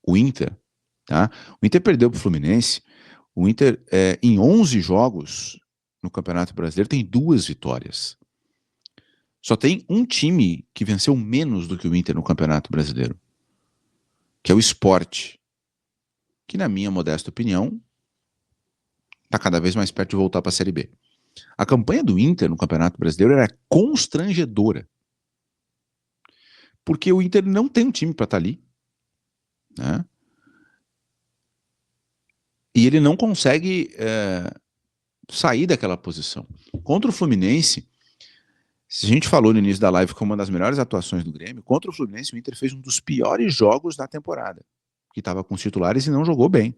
o Inter, tá? O Inter perdeu para o Fluminense. O Inter, em 11 jogos no Campeonato Brasileiro, tem 2 vitórias. Só tem um time que venceu menos do que o Inter no Campeonato Brasileiro, que é o Sport, que, na minha modesta opinião, está cada vez mais perto de voltar para a Série B. A campanha do Inter no Campeonato Brasileiro era constrangedora, porque o Inter não tem um time para estar ali, né? E ele não consegue sair daquela posição. Contra o Fluminense, se a gente falou no início da live que foi uma das melhores atuações do Grêmio, contra o Fluminense o Inter fez um dos piores jogos da temporada, que estava com os titulares e não jogou bem.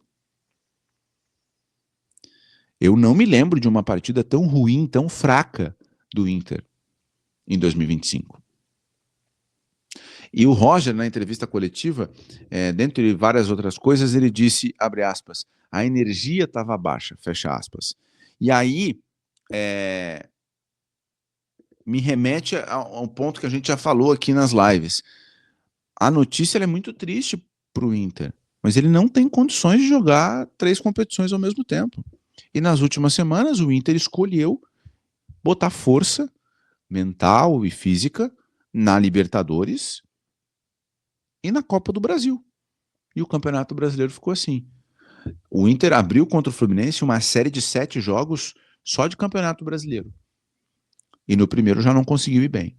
Eu não me lembro de uma partida tão ruim, tão fraca do Inter em 2025. E o Roger, na entrevista coletiva, dentre várias outras coisas, ele disse, abre aspas, a energia estava baixa, fecha aspas. E aí, me remete ao ponto que a gente já falou aqui nas lives. A notícia é muito triste para o Inter, mas ele não tem condições de jogar 3 competições ao mesmo tempo. E nas últimas semanas, o Inter escolheu botar força mental e física na Libertadores e na Copa do Brasil. E o Campeonato Brasileiro ficou assim. O Inter abriu contra o Fluminense uma série de 7 jogos só de Campeonato Brasileiro. E no primeiro já não conseguiu ir bem.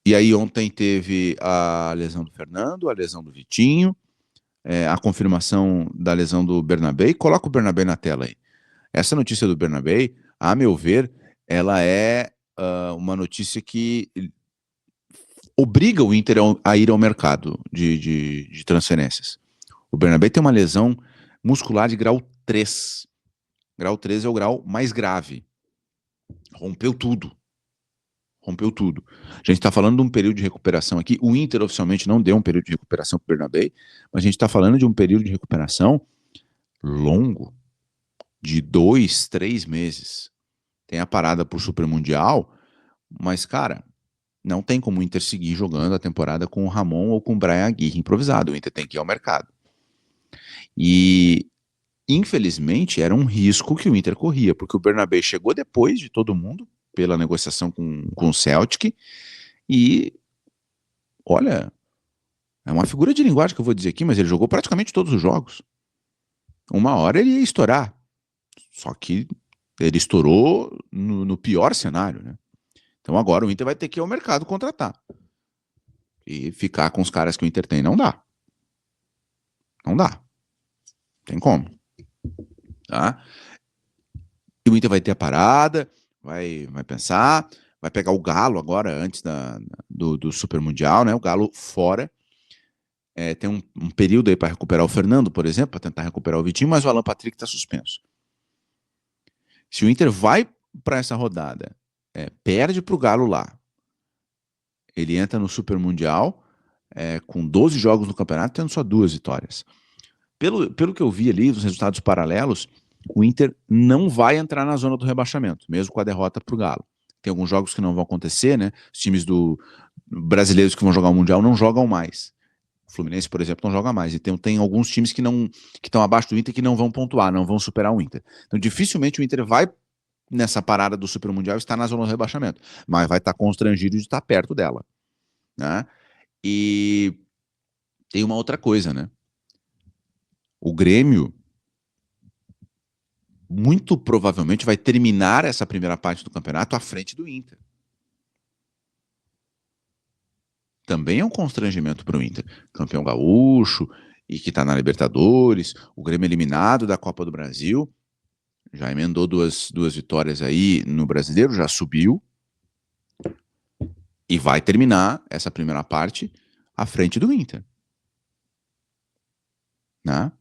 E aí ontem teve a lesão do Fernando, a lesão do Vitinho, a confirmação da lesão do Bernabé. Coloca o Bernabé na tela aí. Essa notícia do Bernabé, a meu ver, ela é uma notícia que obriga o Inter a ir ao mercado de transferências. O Bernabé tem uma lesão muscular de grau 3. Grau 3 é o grau mais grave. Rompeu tudo. Rompeu tudo. A gente está falando de um período de recuperação aqui. O Inter oficialmente não deu um período de recuperação para o Bernabé, mas a gente está falando de um período de recuperação longo, de 2, 3 meses. Tem a parada por Super Mundial, mas, cara, não tem como o Inter seguir jogando a temporada com o Ramon ou com o Brian Aguirre improvisado. O Inter tem que ir ao mercado. E, infelizmente, era um risco que o Inter corria, porque o Bernabé chegou depois de todo mundo, pela negociação com o Celtic, e, olha, é uma figura de linguagem que eu vou dizer aqui, mas ele jogou praticamente todos os jogos. Uma hora ele ia estourar, só que ele estourou no pior cenário, né? Então agora o Inter vai ter que ir ao mercado contratar. E ficar com os caras que o Inter tem não dá. Não dá. Tem como. Tá? E o Inter vai ter a parada, vai pensar, vai pegar o Galo agora, antes do Super Mundial, né? O Galo fora. Tem um período aí para recuperar o Fernando, por exemplo, para tentar recuperar o Vitinho, mas o Alan Patrick está suspenso. Se o Inter vai para essa rodada, perde para o Galo lá, ele entra no Super Mundial com 12 jogos no campeonato, tendo só 2 vitórias. Pelo que eu vi ali, os resultados paralelos, o Inter não vai entrar na zona do rebaixamento, mesmo com a derrota para o Galo. Tem alguns jogos que não vão acontecer, né? Os times brasileiros que vão jogar o Mundial não jogam mais. O Fluminense, por exemplo, não joga mais. E tem alguns times que estão abaixo do Inter que não vão pontuar, não vão superar o Inter. Então, dificilmente o Inter vai nessa parada do Super Mundial estar na zona do rebaixamento, mas vai estar constrangido de estar perto dela, né? E tem uma outra coisa, né? O Grêmio muito provavelmente vai terminar essa primeira parte do campeonato à frente do Inter. Também é um constrangimento para o Inter. Campeão gaúcho e que está na Libertadores, o Grêmio eliminado da Copa do Brasil, já emendou duas vitórias aí no Brasileiro, já subiu e vai terminar essa primeira parte à frente do Inter. Né?